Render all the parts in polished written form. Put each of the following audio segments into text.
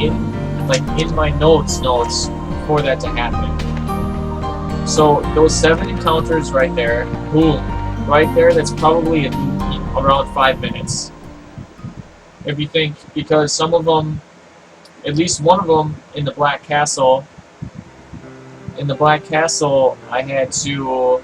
in my notes for that to happen. So those 7 encounters right there, boom, right there. That's probably around 5 minutes. If you think, because some of them, at least one of them in the Black Castle. In the Black Castle, I had to.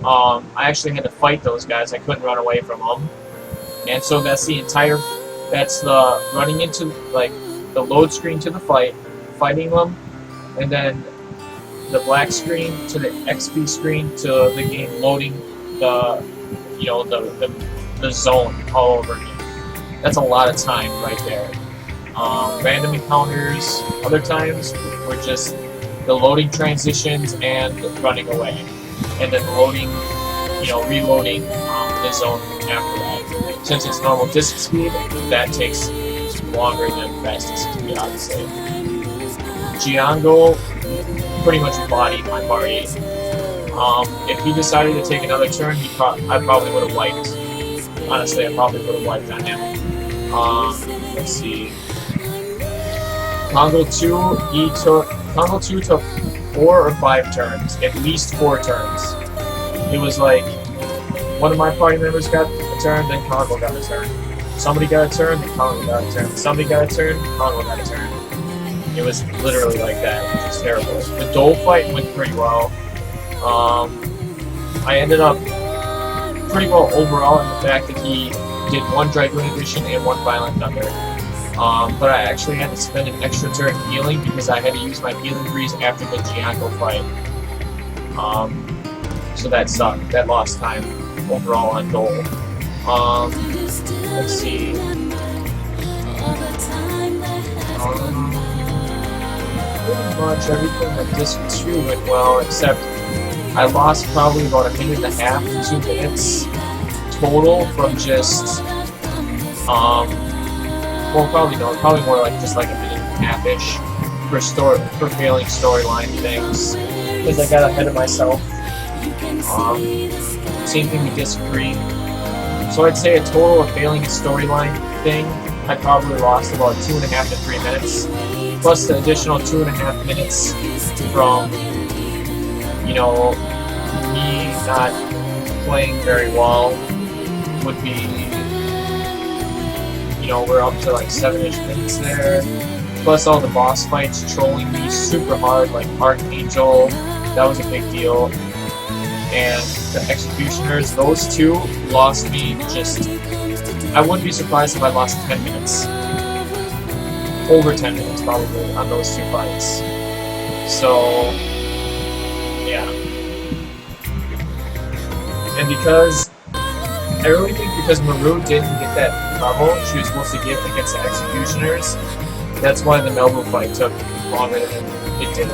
I actually had to fight those guys. I couldn't run away from them, and so that's the entire. That's the running into like the load screen to the fight, fighting them, and then the black screen to the XP screen to the game loading the the zone all over again. That's a lot of time right there. Random encounters other times were just the loading transitions and running away, and then loading, reloading the zone after that. Since it's normal disc speed, that takes longer than fastest speed, obviously. Giango pretty much bodied my party. If he decided to take another turn, I probably would have wiped. Honestly, I probably would have wiped on him. Let's see. Congo 2 took 4 or 5 turns, at least 4 turns. It was like one of my party members got a turn, then Congo got a turn. Somebody got a turn, then Congo got a turn. Somebody got a turn, Congo got a turn. It was literally like that, which was terrible. The Dole fight went pretty well. I ended up pretty well overall in the fact that he did 1 Dragoon Edition and 1 Violent Thunder. But I actually had to spend an extra turn healing because I had to use my healing breeze after the Gianco fight. So that sucked. That lost time overall on Dole. Let's see. Pretty much everything on Disc 2 went well, except I lost probably about 1.5 minutes to 2 minutes total from just, well, probably more like just like 1.5-ish for failing storyline things, because I got ahead of myself. Same thing with Disc 3. So I'd say a total of failing a storyline thing, I probably lost about 2.5 to 3 minutes, plus the additional 2.5 minutes from, me not playing very well would be, we're up to like 7-ish minutes there, plus all the boss fights trolling me super hard, like Archangel, that was a big deal, and the Executioners, those 2 lost me just, I wouldn't be surprised if I lost 10 minutes. Over 10 minutes probably on those 2 fights. So, yeah. And because, I really think because Maru didn't get that level she was supposed to get against the Executioners, that's why the Melbu fight took longer than it did.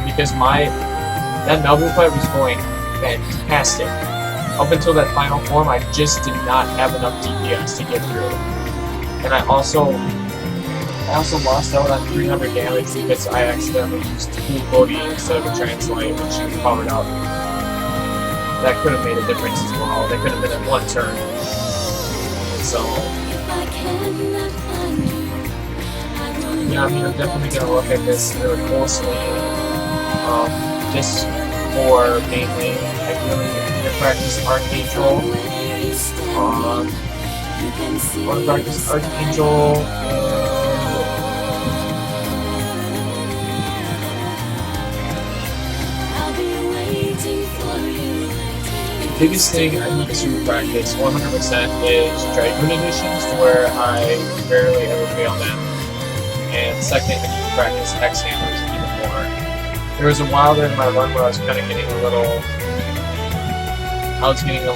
Because that Melbu fight was going fantastic. Up until that final form, I just did not have enough DPS to get through. And I also lost out on 300 damage because I accidentally used TLoD instead of a Translate when she was powered up. That could have made a difference as well. They could have been at 1 turn. So, yeah, I mean, I'm definitely going to look at this really closely. Just for mainly, I really need to practice Archangel. I want to practice Archangel The biggest thing I need to practice 100% is Dragoon Editions, to where I rarely ever fail them. And second, I need to practice Hex Hammers even more. There was a while there in my run where I was kind of getting a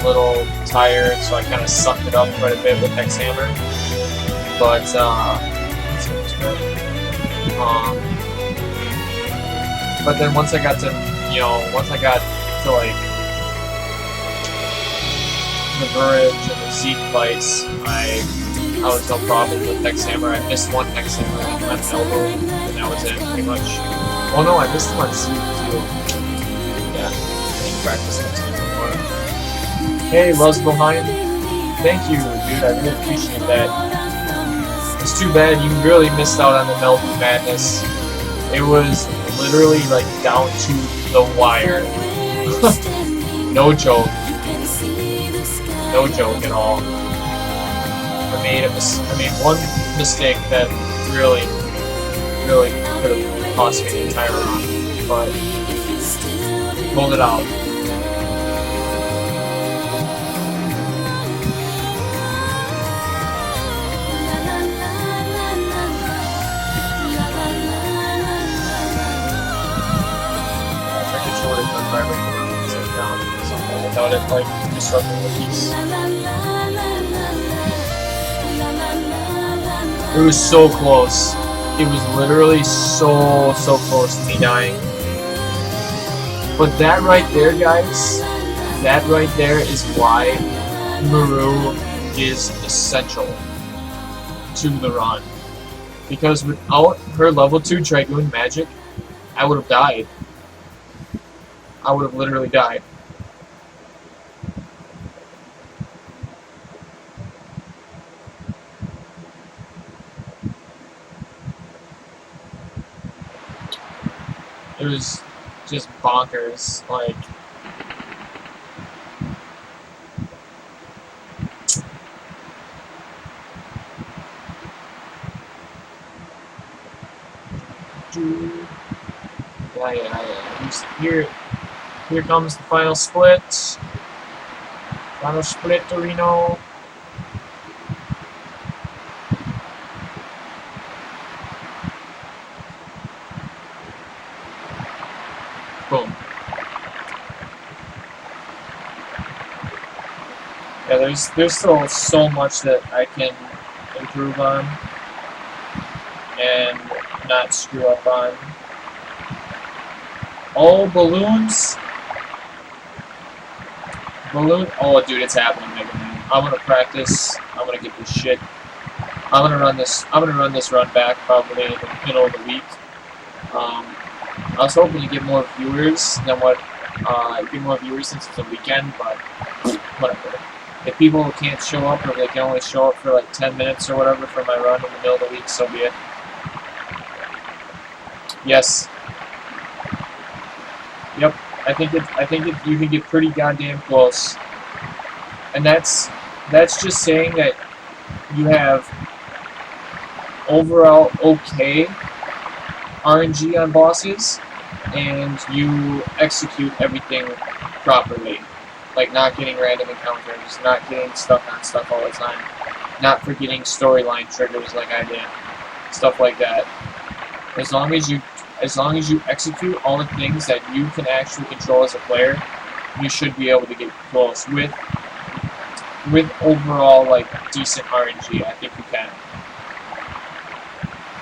little tired, so I kind of sucked it up quite a bit with Hex Hammer. But, but then once I got to like the Burridge and the Zeke fights, I was no problem with Hex Hammer. I missed one Hex Hammer on my elbow, and that was it, pretty much. Oh no, I missed him on Zeke too. Yeah, I need to practice Hex Hammer more. Hey, Love's Behind. Thank you, dude, I really appreciate that. It's too bad you really missed out on the Melody Madness. It was literally like down to the wire. No joke. No joke at all. I made one mistake that really could have cost me the entire run, but pulled it out. Without it like disrupting the piece. It was so close. It was literally so close to me dying. But that right there, guys, that right there is why Maru is essential to the run. Because without her level 2 Dragoon magic, I would have died. I would have literally died. It was just bonkers, like... Yeah. Here comes the final split. Final split, Torino. Boom. Yeah, there's still so much that I can improve on and not screw up on. Oh, balloons! Oh, dude, it's happening, Mega Man. I'm gonna practice. I'm gonna get this shit. I'm gonna run this run back probably in the middle of the week. I was hoping to get more viewers than since it's a weekend, but whatever. If people can't show up, or they can only show up for like 10 minutes or whatever for my run in the middle of the week, so be it. Yes. Yep. I think you can get pretty goddamn close, and that's just saying that you have overall okay RNG on bosses, and you execute everything properly, like not getting random encounters, not getting stuck on stuff all the time, not forgetting storyline triggers like I did, stuff like that. As long as you execute all the things that you can actually control as a player, you should be able to get close with overall like decent RNG. I think you can.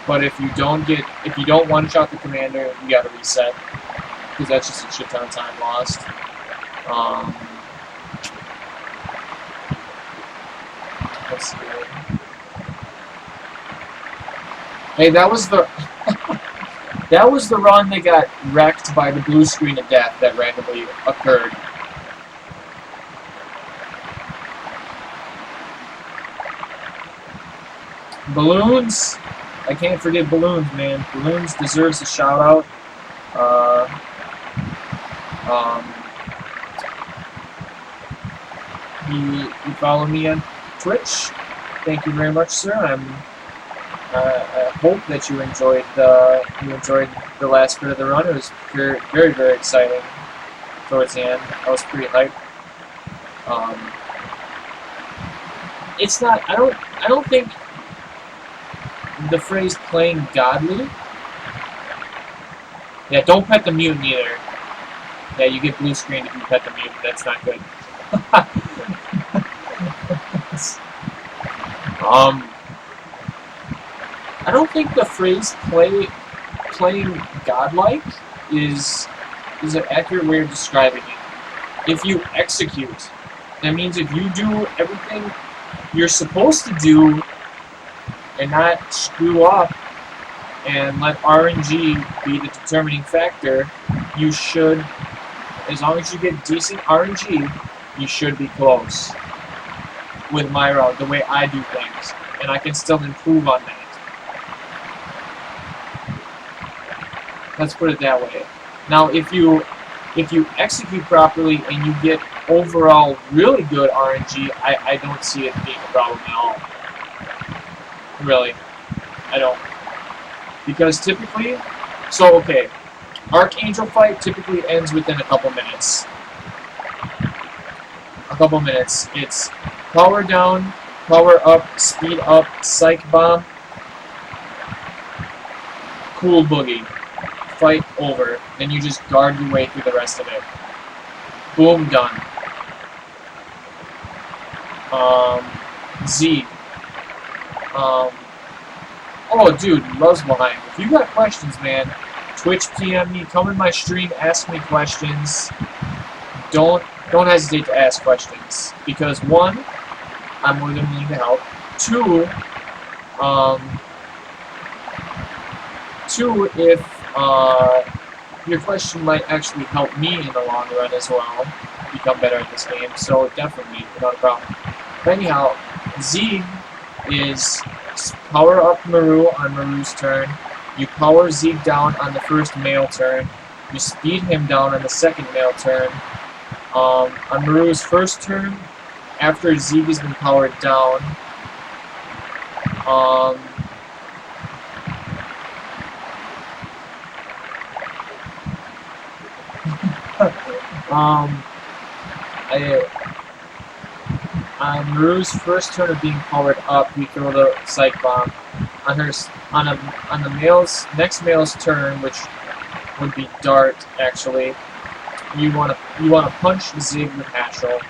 But if you don't one-shot the commander, you gotta reset, because that's just a shit ton of time lost. Let's see. Hey, that was the that was the run that got wrecked by the blue screen of death that randomly occurred. Balloons. I can't forget Balloons, man. Balloons deserves a shout out. You follow me on Twitch. Thank you very much, sir. I hope that you enjoyed the last bit of the run. It was very very exciting towards the end. I was pretty hyped. It's not. I don't think the phrase "playing godly." Yeah, don't pet the mutant either. Yeah, you get blue screen if you pet the mutant. That's not good. I don't think the phrase playing godlike is an accurate way of describing it. If you execute, that means if you do everything you're supposed to do and not screw up and let RNG be the determining factor, you should, as long as you get decent RNG, you should be close with my route, the way I do things. and I can still improve on that. Let's put it that way. Now, if you execute properly and you get overall really good RNG, I don't see it being a problem at all. Really, I don't. Because typically, so okay, Archangel fight typically ends within a couple minutes. It's power down, power up, speed up, psych bomb, cool boogie. Fight over. Then you just guard your way through the rest of it. Boom, done. Z. Oh, dude, loves behind. If you got questions, man, Twitch PM me, come in my stream, ask me questions. Don't hesitate to ask questions, because one, I'm more than willing to help. Two, if your question might actually help me in the long run as well, become better at this game. So definitely, not a problem. But anyhow, Z is power up Maru on Maru's turn. You power Zeke down on the first male turn. You speed him down on the second male turn. On Maru's first turn, after Zeke has been powered down, on Maru's first turn of being powered up, you throw the Psych Bomb. On the next male's turn, which would be Dart actually, you wanna punch Zig with Haschel.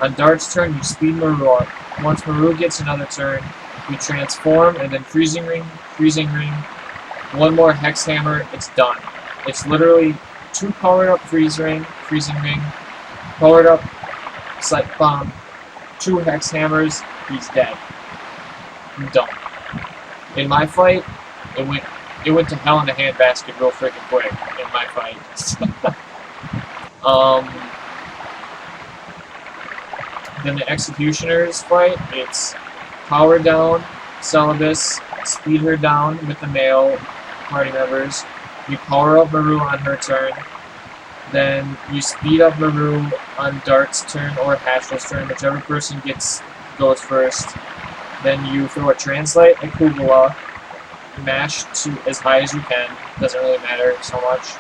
On Dart's turn, you speed Maru up. Once Maru gets another turn, you transform and then freezing ring, one more Hex Hammer, it's done. It's literally 2 powered up freezing ring, powered up Psych Bomb, 2 Hex Hammers, he's dead. I'm done. In my fight, it went to hell in a handbasket real freaking quick in my fight. Then the Executioner's fight, it's power down, Celibus, speed her down with the male party members. You power up Maru on her turn. Then you speed up Maru on Dart's turn or Haschel's turn, whichever person goes first. Then you throw a Translate at Kugula, mash to as high as you can, doesn't really matter so much.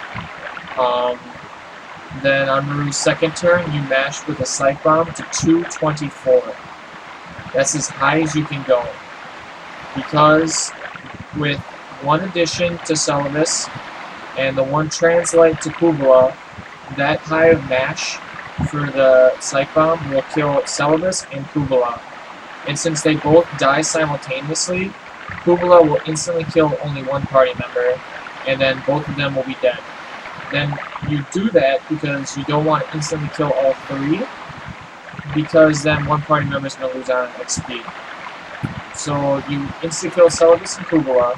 Then on Maru's second turn, you mash with a Psych Bomb to 224. That's as high as you can go. Because with 1 addition to Celibus and the 1 Translate to Kugula, that high of mash for the Psych Bomb will kill Celibus and Kugula. And since they both die simultaneously, Kugula will instantly kill only 1 party member, and then both of them will be dead. Then you do that because you don't want to instantly kill all 3, because then 1 party member is going to lose on XP. So you insta-kill Celibus and Kugula,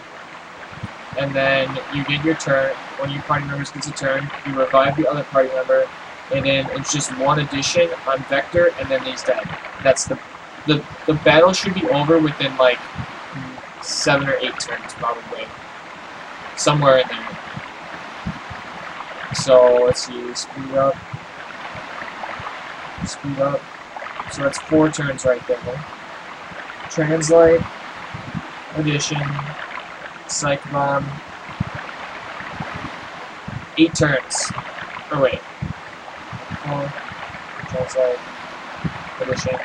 and then you get your turn. When your party members gets a turn, you revive the other party member, and then it's just 1 addition on Vector, and then he's dead. That's the battle should be over within like 7 or 8 turns, probably. Somewhere in there. So, let's see, speed up. So that's 4 turns right there. Translate, addition, Psych Bomb. 8 turns. Or wait. 4, Translate, addition,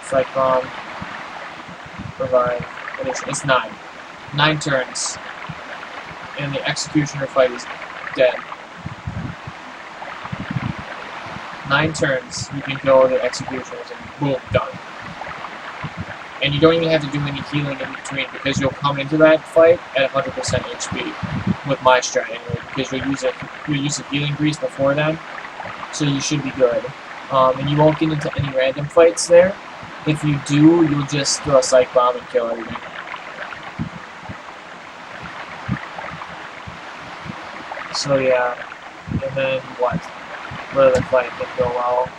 Psych Bomb, revive, addition. It's 9. 9 turns. And the Executioner fight is dead. 9 turns, you can go the Executioners and boom, done. And you don't even have to do any healing in between, because you'll come into that fight at 100% HP with my strat anyway, because you'll use a healing grease before then, so you should be good. And you won't get into any random fights there. If you do, you'll just throw a Psych Bomb and kill everything. So yeah, and then what? What other fight didn't go well?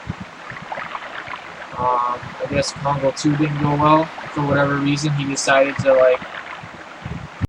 I guess Congo 2 didn't go well for whatever reason. He decided to like